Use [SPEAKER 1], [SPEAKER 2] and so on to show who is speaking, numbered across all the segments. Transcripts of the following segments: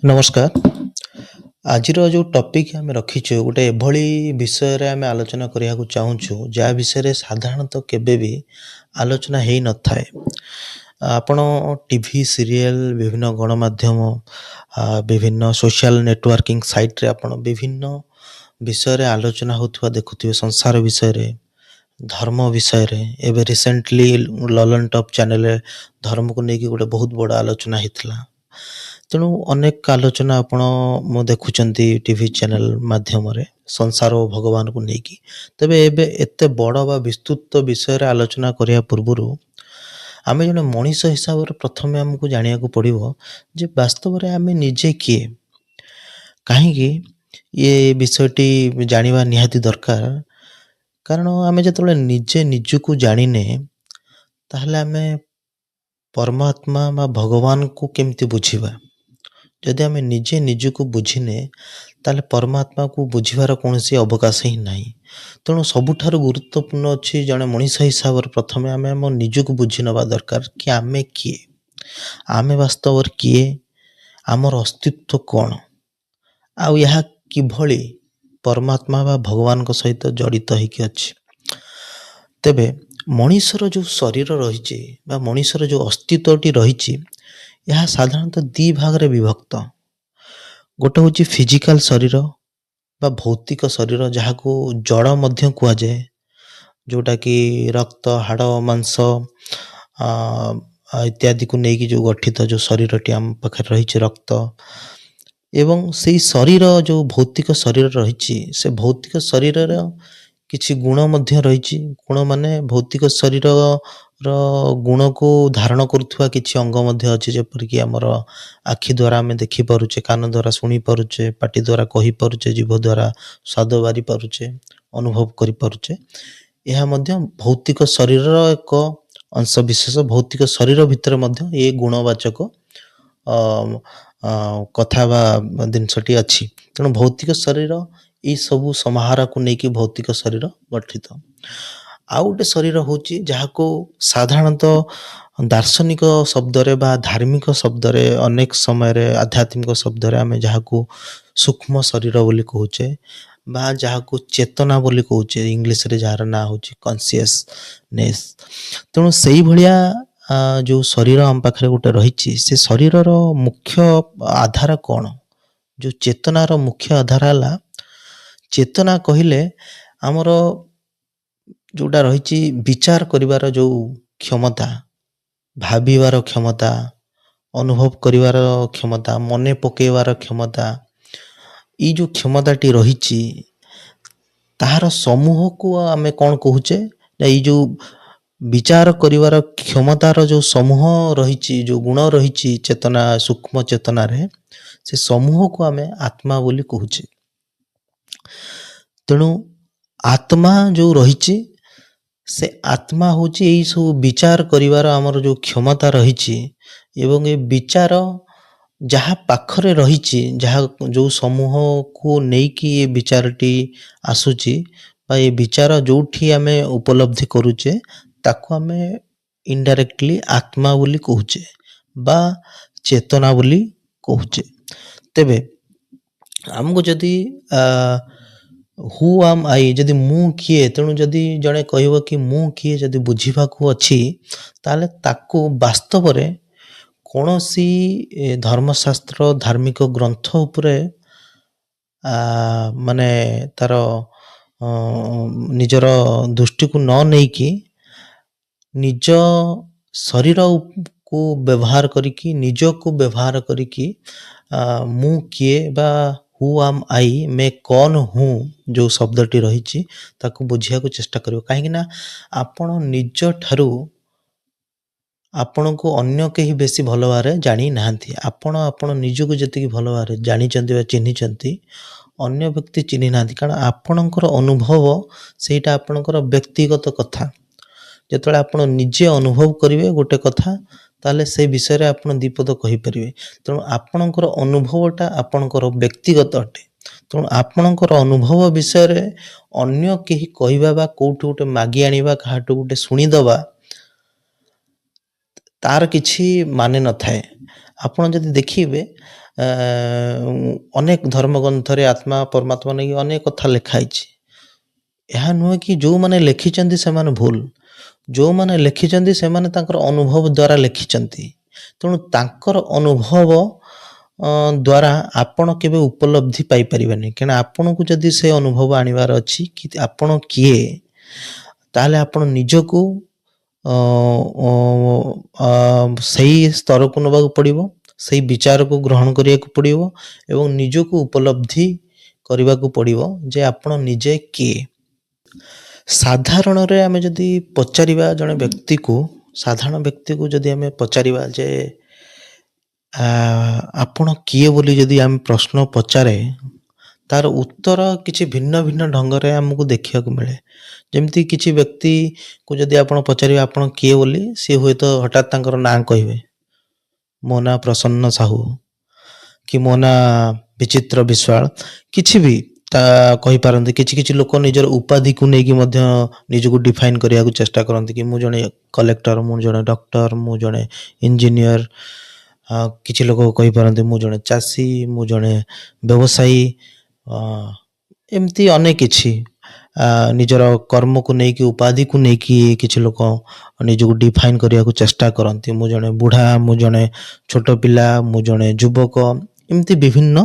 [SPEAKER 1] ନମସ୍କାର। ଆଜିର ଯେଉଁ ଟପିକ୍ ଆମେ ରଖିଛୁ ଗୋଟେ ଏଭଳି ବିଷୟରେ ଆମେ ଆଲୋଚନା କରିବାକୁ ଚାହୁଁଛୁ ଯାହା ବିଷୟରେ ସାଧାରଣତଃ କେବେ ବି ଆଲୋଚନା ହେଇନଥାଏ। ଆପଣ ଟିଭି ସିରିଏଲ୍ ବିଭିନ୍ନ ଗଣମାଧ୍ୟମ ବିଭିନ୍ନ ସୋସିଆଲ ନେଟୱାର୍କିଂ ସାଇଟ୍ରେ ଆପଣ ବିଭିନ୍ନ ବିଷୟରେ ଆଲୋଚନା ହେଉଥିବା ଦେଖୁଥିବେ। ସଂସାର ବିଷୟରେ, ଧର୍ମ ବିଷୟରେ। ଏବେ ରିସେଣ୍ଟଲି ଲଲନ ଟପ୍ ଚ୍ୟାନେଲରେ ଧର୍ମକୁ ନେଇକି ଗୋଟେ ବହୁତ ବଡ଼ ଆଲୋଚନା ହେଇଥିଲା। ତେଣୁ ଅନେକ ଆଲୋଚନା ମୁଁ ଦେଖୁଛନ୍ତି ଟିଭି ଚ୍ୟାନେଲ ମାଧ୍ୟମରେ ସଂସାର ଓ ଭଗବାନକୁ ନେଇକି। ତେବେ ଏବେ ଏତେ ବଡ଼ ବା ବିସ୍ତୃତ ବିଷୟରେ ଆଲୋଚନା କରିବା ପୂର୍ବରୁ ଆମେ ଜଣେ ମଣିଷ ହିସାବରେ ପ୍ରଥମେ ଆମକୁ ଜାଣିବାକୁ ପଡ଼ିବ ଯେ ବାସ୍ତବରେ ଆମେ ନିଜେ କିଏ। କାହିଁକି ଏ ବିଷୟଟି ଜାଣିବା ନିହାତି ଦରକାର। କାରଣ ଆମେ ଯେତେବେଳେ ନିଜେ ନିଜକୁ ଜାଣିନେ ତାହେଲେ ଆମେ ପରମାତ୍ମା ବା ଭଗବାନଙ୍କୁ କେମିତି ବୁଝିବା। ଯଦି ଆମେ ନିଜେ ନିଜକୁ ବୁଝିନେ ତାହେଲେ ପରମାତ୍ମାକୁ ବୁଝିବାର କୌଣସି ଅବକାଶ ହିଁ ନାହିଁ। ତେଣୁ ସବୁଠାରୁ ଗୁରୁତ୍ୱପୂର୍ଣ୍ଣ ଅଛି ଜଣେ ମଣିଷ ହିସାବରେ ପ୍ରଥମେ ଆମେ ଆମ ନିଜକୁ ବୁଝି ନେବା ଦରକାର କି ଆମେ କିଏ, ଆମେ ବାସ୍ତବରେ କିଏ, ଆମର ଅସ୍ତିତ୍ୱ କ'ଣ, ଆଉ ଏହା କିଭଳି ପରମାତ୍ମା ବା ଭଗବାନଙ୍କ ସହିତ ଜଡ଼ିତ ହେଇକି ଅଛି। ତେବେ ମଣିଷର ଯେଉଁ ଶରୀର ରହିଛି ବା ମଣିଷର ଯେଉଁ ଅସ୍ତିତ୍ୱଟି ରହିଛି ଏହା ସାଧାରଣତଃ ଦୁଇ ଭାଗରେ ବିଭକ୍ତ। ଗୋଟେ ହେଉଛି ଫିଜିକାଲ ଶରୀର ବା ଭୌତିକ ଶରୀର, ଯାହାକୁ ଜଡ଼ ମଧ୍ୟ କୁହାଯାଏ, ଯେଉଁଟାକି ରକ୍ତ, ହାଡ଼, ମାଂସ ଇତ୍ୟାଦିକୁ ନେଇକି ଯେଉଁ ଗଠିତ ଯେଉଁ ଶରୀରଟି ଆମ ପାଖରେ ରହିଛି, ରକ୍ତ। ଏବଂ ସେଇ ଶରୀର ଯେଉଁ ଭୌତିକ ଶରୀର ରହିଛି ସେ ଭୌତିକ ଶରୀରର କିଛି ଗୁଣ ମଧ୍ୟ ରହିଛି। ଗୁଣ ମାନେ ଭୌତିକ ଶରୀରର ଗୁଣକୁ ଧାରଣ କରୁଥିବା କିଛି ଅଙ୍ଗ ମଧ୍ୟ ଅଛି, ଯେପରିକି ଆମର ଆଖି ଦ୍ୱାରା ଆମେ ଦେଖିପାରୁଛେ, କାନ ଦ୍ୱାରା ଶୁଣିପାରୁଛେ, ପାଟି ଦ୍ୱାରା କହିପାରୁଛେ, ଜିଭ ଦ୍ୱାରା ସ୍ୱାଦ ବାରିପାରୁଛେ, ଅନୁଭବ କରିପାରୁଛେ। ଏହା ମଧ୍ୟ ଭୌତିକ ଶରୀରର ଏକ ଅଂଶବିଶେଷ। ଭୌତିକ ଶରୀର ଭିତରେ ମଧ୍ୟ ଏ ଗୁଣବାଚକ କଥା ବା ଜିନିଷଟି ଅଛି। ତେଣୁ ଭୌତିକ ଶରୀର ଏଇ ସବୁ ସମାହାରକୁ ନେଇକି ଭୌତିକ ଶରୀର ଗଠିତ। ଆଉ ଗୋଟେ ଶରୀର ହେଉଛି ଯାହାକୁ ସାଧାରଣତଃ ଦାର୍ଶନିକ ଶବ୍ଦରେ ବା ଧାର୍ମିକ ଶବ୍ଦରେ, ଅନେକ ସମୟରେ ଆଧ୍ୟାତ୍ମିକ ଶବ୍ଦରେ ଆମେ ଯାହାକୁ ସୂକ୍ଷ୍ମ ଶରୀର ବୋଲି କହୁଛେ ବା ଯାହାକୁ ଚେତନା ବୋଲି କହୁଛେ, ଇଂଲିଶରେ ଯାହାର ନାଁ ହେଉଛି କନସିୟସନେସ୍। ତେଣୁ ସେଇଭଳିଆ ଯେଉଁ ଶରୀର ଆମ ପାଖରେ ଗୋଟେ ରହିଛି, ସେ ଶରୀରର ମୁଖ୍ୟ ଆଧାର କ'ଣ? ଯେଉଁ ଚେତନାର ମୁଖ୍ୟ ଆଧାର ହେଲା, ଚେତନା କହିଲେ ଆମର ଯେଉଁଟା ରହିଛି ବିଚାର କରିବାର ଯେଉଁ କ୍ଷମତା, ଭାବିବାର କ୍ଷମତା, ଅନୁଭବ କରିବାର କ୍ଷମତା, ମନେ ପକାଇବାର କ୍ଷମତା, ଏଇ ଯେଉଁ କ୍ଷମତାଟି ରହିଛି ତାହାର ସମୂହକୁ ଆମେ କ'ଣ କହୁଛେ ନା ଏଇ ଯେଉଁ ବିଚାର କରିବାର କ୍ଷମତାର ଯେଉଁ ସମୂହ ରହିଛି, ଯେଉଁ ଗୁଣ ରହିଛି ଚେତନା, ସୂକ୍ଷ୍ମ ଚେତନାରେ, ସେ ସମୂହକୁ ଆମେ ଆତ୍ମା ବୋଲି କହୁଛେ। ତେଣୁ ଆତ୍ମା ଯେଉଁ ରହିଛି ସେ ଆତ୍ମା ହେଉଛି ଏଇ ସବୁ ବିଚାର କରିବାର ଆମର ଯେଉଁ କ୍ଷମତା ରହିଛି। ଏବଂ ଏ ବିଚାର ଯାହା ପାଖରେ ରହିଛି, ଯାହା ଯେଉଁ ସମୂହକୁ ନେଇକି ଏ ବିଚାରଟି ଆସୁଛି ବା ଏ ବିଚାର ଯେଉଁଠି ଆମେ ଉପଲବ୍ଧି କରୁଛେ ତାକୁ ଆମେ ଇନଡାଇରେକ୍ଟଲି ଆତ୍ମା ବୋଲି କହୁଛେ ବା ଚେତନା ବୋଲି କହୁଛେ। ତେବେ ଆମକୁ ଯଦି ହୁ ଆମ୍ ଆଇ, ଯଦି ମୁଁ କିଏ, ତେଣୁ ଯଦି ଜଣେ କହିବ କି ମୁଁ କିଏ ଯଦି ବୁଝିବାକୁ ଅଛି, ତାହେଲେ ତାକୁ ବାସ୍ତବରେ କୌଣସି ଧର୍ମଶାସ୍ତ୍ର, ଧାର୍ମିକ ଗ୍ରନ୍ଥ ଉପରେ ମାନେ ତାର ନିଜର ଦୃଷ୍ଟିକୁ ନ ନେଇକି ନିଜ ଶରୀରକୁ ବ୍ୟବହାର କରିକି, ନିଜକୁ ବ୍ୟବହାର କରିକି ମୁଁ କିଏ ବା ହୁ ଆମ୍ ଆଇ ମେ କौन हूँ ଯେଉଁ ଶବ୍ଦଟି ରହିଛି ତାକୁ ବୁଝିବାକୁ ଚେଷ୍ଟା କରିବ। କାହିଁକିନା ଆପଣ ନିଜ ଠାରୁ ଆପଣଙ୍କୁ ଅନ୍ୟ କେହି ବେଶୀ ଭଲ ଭାବରେ ଜାଣି ନାହାନ୍ତି। ଆପଣ ନିଜକୁ ଯେତିକି ଭଲ ଭାବରେ ଜାଣିଛନ୍ତି ବା ଚିହ୍ନିଛନ୍ତି, ଅନ୍ୟ ବ୍ୟକ୍ତି ଚିହ୍ନି ନାହାନ୍ତି। କାରଣ ଆପଣଙ୍କର ଅନୁଭବ ସେଇଟା ଆପଣଙ୍କର ବ୍ୟକ୍ତିଗତ କଥା। ଯେତେବେଳେ ଆପଣ ନିଜେ ଅନୁଭବ କରିବେ ଗୋଟେ କଥା, ତାହେଲେ ସେ ବିଷୟରେ ଆପଣ ଦ୍ୱିପଦ କହିପାରିବେ। ତେଣୁ ଆପଣଙ୍କର ଅନୁଭବଟା ଆପଣଙ୍କର ବ୍ୟକ୍ତିଗତ ଅଟେ। ତେଣୁ ଆପଣଙ୍କର ଅନୁଭବ ବିଷୟରେ ଅନ୍ୟ କେହି କହିବା ବା କେଉଁଠୁ ଗୋଟେ ମାଗି ଆଣିବା, କାହାଠୁ ଗୋଟେ ଶୁଣିଦେବା, ତାର କିଛି ମାନେ ନଥାଏ। ଆପଣ ଯଦି ଦେଖିବେ ଅନେକ ଧର୍ମଗ୍ରନ୍ଥରେ ଆତ୍ମା ପରମାତ୍ମା ନେଇକି ଅନେକ କଥା ଲେଖା ହେଇଛି। ଏହା ନୁହେଁ କି ଯେଉଁମାନେ ଲେଖିଛନ୍ତି ସେମାନେ ଭୁଲ। ଯେଉଁମାନେ ଲେଖିଛନ୍ତି ସେମାନେ ତାଙ୍କର ଅନୁଭବ ଦ୍ୱାରା ଲେଖିଛନ୍ତି। ତେଣୁ ତାଙ୍କର ଅନୁଭବ ଦ୍ୱାରା ଆପଣ କେବେ ଉପଲବ୍ଧି ପାଇପାରିବେନି। କାରଣ ଆପଣଙ୍କୁ ଯଦି ସେ ଅନୁଭବ ଆଣିବାର ଅଛି କି ଆପଣ କିଏ, ତାହେଲେ ଆପଣ ନିଜକୁ ସେଇ ସ୍ତରକୁ ନେବାକୁ ପଡ଼ିବ, ସେଇ ବିଚାରକୁ ଗ୍ରହଣ କରିବାକୁ ପଡ଼ିବ ଏବଂ ନିଜକୁ ଉପଲବ୍ଧି କରିବାକୁ ପଡ଼ିବ ଯେ ଆପଣ ନିଜେ କିଏ। ସାଧାରଣରେ ଆମେ ଯଦି ପଚାରିବା ଜଣେ ବ୍ୟକ୍ତିକୁ, ସାଧାରଣ ବ୍ୟକ୍ତିକୁ ଯଦି ଆମେ ପଚାରିବା ଯେ ଆପଣ କିଏ ବୋଲି ଯଦି ଆମେ ପ୍ରଶ୍ନ ପଚାରେ, ତାର ଉତ୍ତର କିଛି ଭିନ୍ନ ଭିନ୍ନ ଢଙ୍ଗରେ ଆମକୁ ଦେଖିବାକୁ ମିଳେ। ଯେମିତି କିଛି ବ୍ୟକ୍ତିକୁ ଯଦି ଆପଣ ପଚାରିବେ ଆପଣ କିଏ ବୋଲି, ସିଏ ହୁଏତ ହଠାତ୍ ତାଙ୍କର ନାଁ କହିବେ, ମୋ ନାଁ ପ୍ରସନ୍ନ ସାହୁ କି ମୋ ନାଁ ବିଚିତ୍ର ବିଶ୍ୱାଳ, କିଛି ବି ତା କହିପାରନ୍ତି। କିଛି କିଛି ଲୋକ ନିଜର ଉପାଧିକୁ ନେଇକି ମଧ୍ୟ ନିଜକୁ ଡିଫାଇନ୍ କରିବାକୁ ଚେଷ୍ଟା କରନ୍ତି କି ମୁଁ ଜଣେ କଲେକ୍ଟର, ମୁଁ ଜଣେ ଡକ୍ଟର, ମୁଁ ଜଣେ ଇଞ୍ଜିନିୟର। କିଛି ଲୋକ କହିପାରନ୍ତି ମୁଁ ଜଣେ ଚାଷୀ, ମୁଁ ଜଣେ ବ୍ୟବସାୟୀ। ଏମିତି ଅନେକ କିଛି ନିଜର କର୍ମକୁ ନେଇକି, ଉପାଧିକୁ ନେଇକି କିଛି ଲୋକ ନିଜକୁ ଡିଫାଇନ୍ କରିବାକୁ ଚେଷ୍ଟା କରନ୍ତି। ମୁଁ ଜଣେ ବୁଢ଼ା, ମୁଁ ଜଣେ ଛୋଟ ପିଲା, ମୁଁ ଜଣେ ଯୁବକ, ଏମିତି ବିଭିନ୍ନ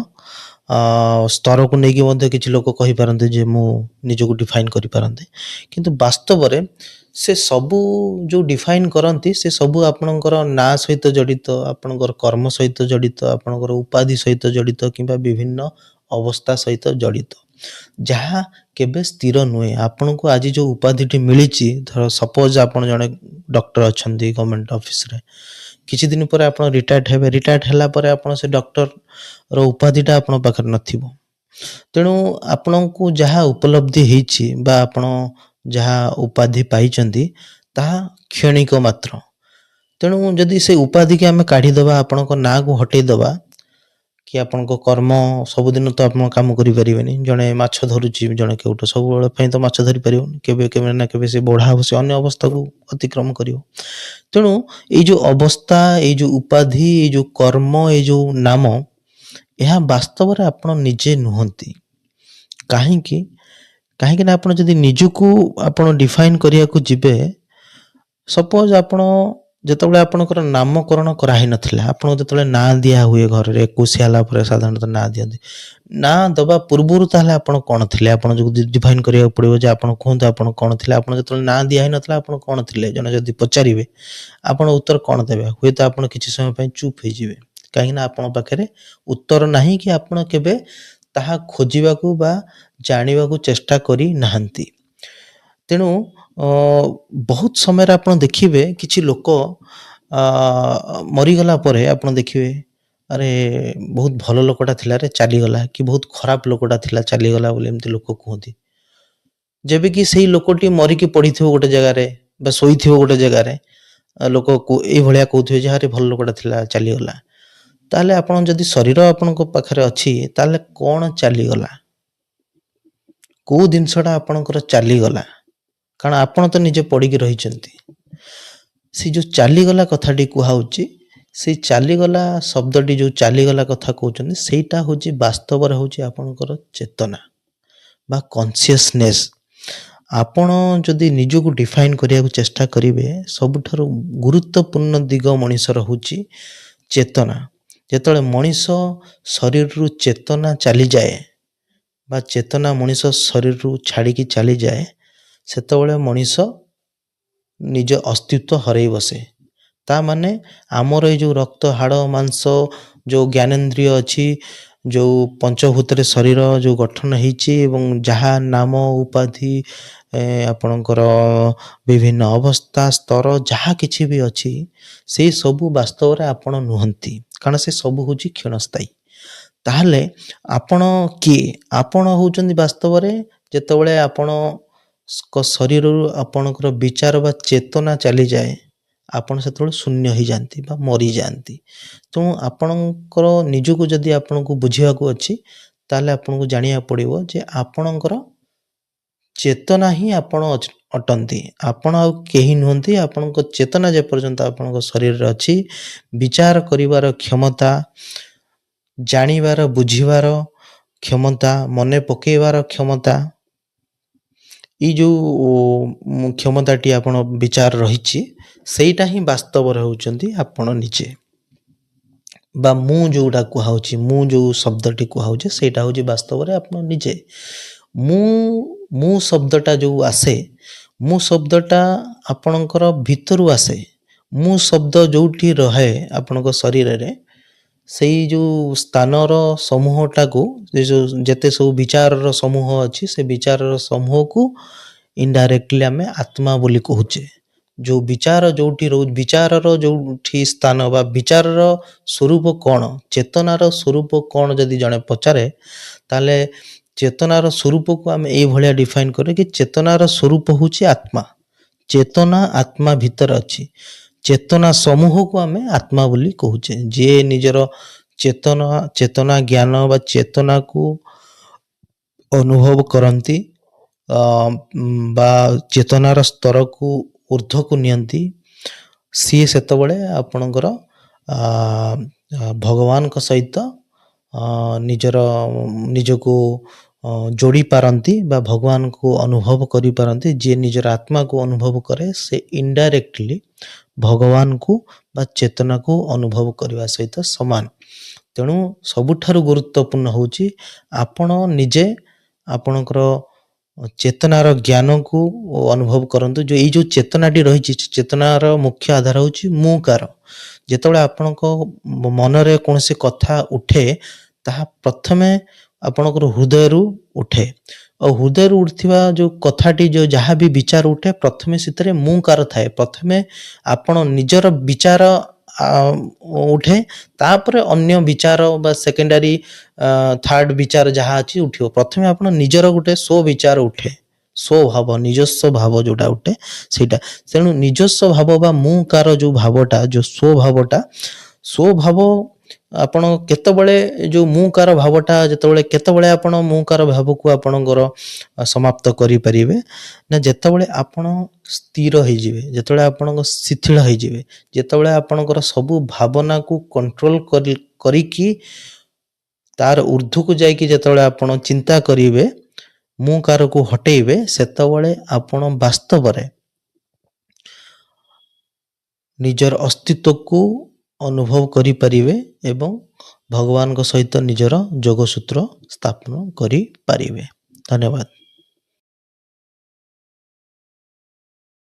[SPEAKER 1] ସ୍ତରକୁ ନେଇକି ମଧ୍ୟ କିଛି ଲୋକ କହିପାରନ୍ତି ଯେ ମୁଁ ନିଜକୁ ଡିଫାଇନ୍ କରିପାରନ୍ତି। କିନ୍ତୁ ବାସ୍ତବରେ ସେ ସବୁ ଯେଉଁ ଡିଫାଇନ୍ କରନ୍ତି ସେ ସବୁ ଆପଣଙ୍କର ନାଁ ସହିତ ଜଡ଼ିତ, ଆପଣଙ୍କର କର୍ମ ସହିତ ଜଡ଼ିତ, ଆପଣଙ୍କର ଉପାଧି ସହିତ ଜଡ଼ିତ କିମ୍ବା ବିଭିନ୍ନ ଅବସ୍ଥା ସହିତ ଜଡ଼ିତ, ଯାହା କେବେ ସ୍ଥିର ନୁହେଁ। ଆପଣଙ୍କୁ ଆଜି ଯେଉଁ ଉପାଧିଟି ମିଳିଛି, ଧର ସପୋଜ ଆପଣ ଜଣେ ଡକ୍ଟର ଅଛନ୍ତି ଗଭର୍ଣ୍ଣମେଣ୍ଟ ଅଫିସରେ, କିଛି ଦିନ ପରେ ଆପଣ ରିଟାୟାର୍ଡ ହେବେ। ରିଟାୟାର୍ଡ ହେଲା ପରେ ଆପଣ ସେ ଡକ୍ଟରର ଉପାଧିଟା ଆପଣଙ୍କ ପାଖରେ ନଥିବ। ତେଣୁ ଆପଣଙ୍କୁ ଯାହା ଉପଲବ୍ଧି ହେଇଛି ବା ଆପଣ ଯାହା ଉପାଧି ପାଇଛନ୍ତି ତାହା କ୍ଷଣିକ ମାତ୍ର। ତେଣୁ ଯଦି ସେ ଉପାଧିକି ଆମେ କାଢ଼ିଦେବା, ଆପଣଙ୍କ ନାଁକୁ ହଟେଇଦେବା, କି ଆପଣଙ୍କ କର୍ମ ସବୁଦିନ ତ ଆପଣ କାମ କରିପାରିବେନି। ଜଣେ ମାଛ ଧରୁଛି, ଜଣେ କେଉଟ ସବୁବେଳେ ପାଇଁ ତ ମାଛ ଧରିପାରିବନି, କେବେ କେବେ ନା କେବେ ସେ ବଢ଼ା ହେବ, ସେ ଅନ୍ୟ ଅବସ୍ଥାକୁ ଅତିକ୍ରମ କରିବ। ତେଣୁ ଏଇ ଯେଉଁ ଅବସ୍ଥା, ଏଇ ଯେଉଁ ଉପାଧି, ଏଇ ଯେଉଁ କର୍ମ, ଏଇ ଯେଉଁ ନାମ, ଏହା ବାସ୍ତବରେ ଆପଣ ନିଜେ ନୁହନ୍ତି। କାହିଁକି ନା ଆପଣ ଯଦି ନିଜକୁ ଆପଣ ଡିଫାଇନ୍ କରିବାକୁ ଯିବେ, ସପୋଜ ଆପଣ ଯେତେବେଳେ ଆପଣଙ୍କର ନାମକରଣ କରାହେଇନଥିଲା, ଆପଣଙ୍କୁ ଯେତେବେଳେ ନାଁ ଦିଆ ହୁଏ ଘରରେ, 21 ହେଲା ପରେ ସାଧାରଣତଃ ନାଁ ଦିଅନ୍ତି। ନାଁ ଦେବା ପୂର୍ବରୁ ତାହେଲେ ଆପଣ କ'ଣ ଥିଲେ? ଆପଣ ଯଦି ଡିଫାଇନ୍ କରିବାକୁ ପଡ଼ିବ ଯେ ଆପଣ କୁହନ୍ତୁ ଆପଣ କ'ଣ ଥିଲେ। ଆପଣ ଯେତେବେଳେ ନାଁ ଦିଆ ହେଇନଥିଲା ଆପଣ କ'ଣ ଥିଲେ? ଜଣେ ଯଦି ପଚାରିବେ ଆପଣ ଉତ୍ତର କ'ଣ ଦେବେ? ହୁଏତ ଆପଣ କିଛି ସମୟ ପାଇଁ ଚୁପ୍ ହେଇଯିବେ, କାହିଁକିନା ଆପଣଙ୍କ ପାଖରେ ଉତ୍ତର ନାହିଁ କି ଆପଣ କେବେ ତାହା ଖୋଜିବାକୁ ବା ଜାଣିବାକୁ ଚେଷ୍ଟା କରି ନାହାନ୍ତି। ତେଣୁ ବହୁତ ସମୟରେ ଆପଣ ଦେଖିବେ କିଛି ଲୋକ ମରିଗଲା ପରେ ଆପଣ ଦେଖିବେ ଆରେ ବହୁତ ଭଲ ଲୋକଟା ଥିଲା ରେ ଚାଲିଗଲା, କି ବହୁତ ଖରାପ ଲୋକଟା ଥିଲା ଚାଲିଗଲା ବୋଲି ଏମିତି ଲୋକ କୁହନ୍ତି। ଯେବେ କି ସେଇ ଲୋକଟି ମରିକି ପଡ଼ିଥିବ ଗୋଟେ ଜାଗାରେ ବା ଶୋଇଥିବ ଗୋଟେ ଜାଗାରେ, ଲୋକ ଏଇଭଳିଆ କହୁଥିବେ ଯେ ଆରେ ଭଲ ଲୋକଟା ଥିଲା ଚାଲିଗଲା। ତାହେଲେ ଆପଣ ଯଦି ଶରୀର ଆପଣଙ୍କ ପାଖରେ ଅଛି, ତାହେଲେ କ'ଣ ଚାଲିଗଲା? କେଉଁ ଜିନିଷଟା ଆପଣଙ୍କର ଚାଲିଗଲା? କାରଣ ଆପଣ ତ ନିଜେ ପଡ଼ିକି ରହିଛନ୍ତି। ସେ ଯେଉଁ ଚାଲିଗଲା କଥାଟି କୁହାହେଉଛି, ସେଇ ଚାଲିଗଲା ଶବ୍ଦଟି, ଯେଉଁ ଚାଲିଗଲା କଥା କହୁଛନ୍ତି, ସେଇଟା ହେଉଛି ବାସ୍ତବରେ ହେଉଛି ଆପଣଙ୍କର ଚେତନା ବା କନସିୟସନେସ୍। ଆପଣ ଯଦି ନିଜକୁ ଡିଫାଇନ୍ କରିବାକୁ ଚେଷ୍ଟା କରିବେ, ସବୁଠାରୁ ଗୁରୁତ୍ୱପୂର୍ଣ୍ଣ ଦିଗ ମଣିଷର ହେଉଛି ଚେତନା। ଯେତେବେଳେ ମଣିଷ ଶରୀରରୁ ଚେତନା ଚାଲିଯାଏ ବା ଚେତନା ମଣିଷ ଶରୀରରୁ ଛାଡ଼ିକି ଚାଲିଯାଏ, ସେତେବେଳେ ମଣିଷ ନିଜ ଅସ୍ତିତ୍ୱ ହରାଇ ବସେ। ତା ମାନେ ଆମର ଏଇ ଯେଉଁ ରକ୍ତ, ହାଡ଼, ମାଂସ, ଯେଉଁ ଜ୍ଞାନେନ୍ଦ୍ରିୟ ଅଛି, ଯେଉଁ ପଞ୍ଚଭୂତରେ ଶରୀର ଯେଉଁ ଗଠନ ହେଇଛି ଏବଂ ଯାହା ନାମ, ଉପାଧି, ଆପଣଙ୍କର ବିଭିନ୍ନ ଅବସ୍ଥା, ସ୍ତର, ଯାହା କିଛି ବି ଅଛି, ସେଇ ସବୁ ବାସ୍ତବରେ ଆପଣ ନୁହନ୍ତି, କାରଣ ସେ ସବୁ ହେଉଛି କ୍ଷଣସ୍ଥାୟୀ। ତାହେଲେ ଆପଣ କିଏ? ଆପଣ ହେଉଛନ୍ତି ବାସ୍ତବରେ ଯେତେବେଳେ ଆପଣଙ୍କ ଶରୀରରୁ ଆପଣଙ୍କର ବିଚାର ବା ଚେତନା ଚାଲିଯାଏ, ଆପଣ ସେତେବେଳେ ଶୂନ୍ୟ ହେଇଯାଆନ୍ତି ବା ମରିଯାଆନ୍ତି। ତେଣୁ ଆପଣଙ୍କର ନିଜକୁ ଯଦି ଆପଣଙ୍କୁ ବୁଝିବାକୁ ଅଛି, ତାହେଲେ ଆପଣଙ୍କୁ ଜାଣିବାକୁ ପଡ଼ିବ ଯେ ଆପଣଙ୍କର ଚେତନା ହିଁ ଆପଣ ଅଟନ୍ତି। ଆପଣ ଆଉ କେହି ନୁହନ୍ତି। ଆପଣଙ୍କ ଚେତନା ଯେପର୍ଯ୍ୟନ୍ତ ଆପଣଙ୍କ ଶରୀରରେ ଅଛି, ବିଚାର କରିବାର କ୍ଷମତା, ଜାଣିବାର ବୁଝିବାର କ୍ଷମତା, ମନେ ପକେଇବାର କ୍ଷମତା, ଏଇ ଯେଉଁ କ୍ଷମତାଟି ଆପଣ ବିଚାର ରହିଛି ସେଇଟା ହିଁ ବାସ୍ତବରେ ହେଉଛନ୍ତି ଆପଣ ନିଜେ, ବା ମୁଁ ଯେଉଁଟା କୁହାଉଛି, ମୁଁ ଯେଉଁ ଶବ୍ଦଟି କୁହାଉଛି ସେଇଟା ହେଉଛି ବାସ୍ତବରେ ଆପଣ ନିଜେ। ମୁଁ ଶବ୍ଦଟା ଯେଉଁ ଆସେ, ମୁଁ ଶବ୍ଦଟା ଆପଣଙ୍କର ଭିତରୁ ଆସେ। ମୁଁ ଶବ୍ଦ ଯେଉଁଠି ରହେ ଆପଣଙ୍କ ଶରୀରରେ, ସେଇ ଯେଉଁ ସ୍ଥାନର ସମୂହଟାକୁ, ଯେତେ ସବୁ ବିଚାରର ସମୂହ ଅଛି ସେ ବିଚାରର ସମୂହକୁ ଇନଡାଇରେକ୍ଟଲି ଆମେ ଆତ୍ମା ବୋଲି କହୁଛେ। ଯେଉଁ ବିଚାର ଯେଉଁଠି ରହୁ, ବିଚାରର ଯେଉଁଠି ସ୍ଥାନ ବା ବିଚାରର ସ୍ୱରୂପ କ'ଣ, ଚେତନାର ସ୍ୱରୂପ କ'ଣ ଯଦି ଜଣେ ପଚାରେ, ତାହେଲେ ଚେତନାର ସ୍ୱରୂପକୁ ଆମେ ଏଇଭଳିଆ ଡିଫାଇନ୍ କରେ କି ଚେତନାର ସ୍ୱରୂପ ହେଉଛି ଆତ୍ମା। ଚେତନା ଆତ୍ମା ଭିତରେ ଅଛି। ଚେତନା ସମୂହକୁ ଆମେ ଆତ୍ମା ବୋଲି କହୁଛେ। ଯିଏ ନିଜର ଚେତନା ଜ୍ଞାନ ବା ଚେତନାକୁ ଅନୁଭବ କରନ୍ତି ବା ଚେତନାର ସ୍ତରକୁ ଊର୍ଦ୍ଧ୍ୱକୁ ନିଅନ୍ତି, ସିଏ ସେତେବେଳେ ଆପଣଙ୍କର ଭଗବାନଙ୍କ ସହିତ ନିଜକୁ ଯୋଡ଼ି ପାରନ୍ତି ବା ଭଗବାନଙ୍କୁ ଅନୁଭବ କରିପାରନ୍ତି। ଯିଏ ନିଜର ଆତ୍ମାକୁ ଅନୁଭବ କରେ ସେ ଇନଡାଇରେକ୍ଟଲି ଭଗବାନଙ୍କୁ ବା ଚେତନାକୁ ଅନୁଭବ କରିବା ସହିତ ସମାନ। ତେଣୁ ସବୁଠାରୁ ଗୁରୁତ୍ୱପୂର୍ଣ୍ଣ ହେଉଛି ଆପଣ ନିଜେ ଆପଣଙ୍କର ଚେତନାର ଜ୍ଞାନକୁ ଅନୁଭବ କରନ୍ତୁ। ଏଇ ଯେଉଁ ଚେତନାଟି ରହିଛି, ଚେତନାର ମୁଖ୍ୟ ଆଧାର ହେଉଛି ମୁଁକାର। ଯେତେବେଳେ ଆପଣଙ୍କ ମନରେ କୌଣସି କଥା ଉଠେ, ତାହା ପ୍ରଥମେ ଆପଣଙ୍କର ହୃଦୟରୁ ଉଠେ। ଆଉ ହୃଦୟରୁ ଉଠୁଥିବା ଯେଉଁ କଥାଟି, ଯେଉଁ ଯାହା ବି ବିଚାର ଉଠେ, ପ୍ରଥମେ ସେଥିରେ ମୁଁକାର ଥାଏ। ପ୍ରଥମେ ଆପଣ ନିଜର ବିଚାର ଉଠେ, ତାପରେ ଅନ୍ୟ ବିଚାର ବା ସେକେଣ୍ଡାରୀ ଥାର୍ଡ ବିଚାର ଯାହା ଅଛି ଉଠିବ। ପ୍ରଥମେ ଆପଣ ନିଜର ଗୋଟେ ସ୍ୱବିଚାର ଉଠେ, ସ୍ୱଭାବ, ନିଜସ୍ୱ ଭାବ ଯେଉଁଟା ଉଠେ ସେଇଟା। ତେଣୁ ନିଜସ୍ୱ ଭାବ ବା ମୁଁକାର ଯେଉଁ ଭାବଟା, ଯେଉଁ ସ୍ୱଭାବ ଆପଣ କେତେବେଳେ ଯେଉଁ ମୁଁକାର ଭାବଟା, କେତେବେଳେ ଆପଣ ମୁଁକାର ଭାବକୁ ଆପଣଙ୍କର ସମାପ୍ତ କରିପାରିବେ ନା, ଯେତେବେଳେ ଆପଣ ସ୍ଥିର ହେଇଯିବେ, ଯେତେବେଳେ ଆପଣଙ୍କ ଶିଥିଳ ହେଇଯିବେ, ଯେତେବେଳେ ଆପଣଙ୍କର ସବୁ ଭାବନାକୁ କଣ୍ଟ୍ରୋଲ କରିକି ତାର ଊର୍ଦ୍ଧ୍ୱକୁ ଯାଇକି ଯେତେବେଳେ ଆପଣ ଚିନ୍ତା କରିବେ, ମୁଁକାରକୁ ହଟେଇବେ, ସେତେବେଳେ ଆପଣ ବାସ୍ତବରେ ନିଜର ଅସ୍ତିତ୍ୱକୁ ଅନୁଭବ କରିପାରିବେ ଏବଂ ଭଗବାନଙ୍କ ସହିତ ନିଜର ଯୋଗସୂତ୍ର ସ୍ଥାପନ କରିପାରିବେ। ଧନ୍ୟବାଦ।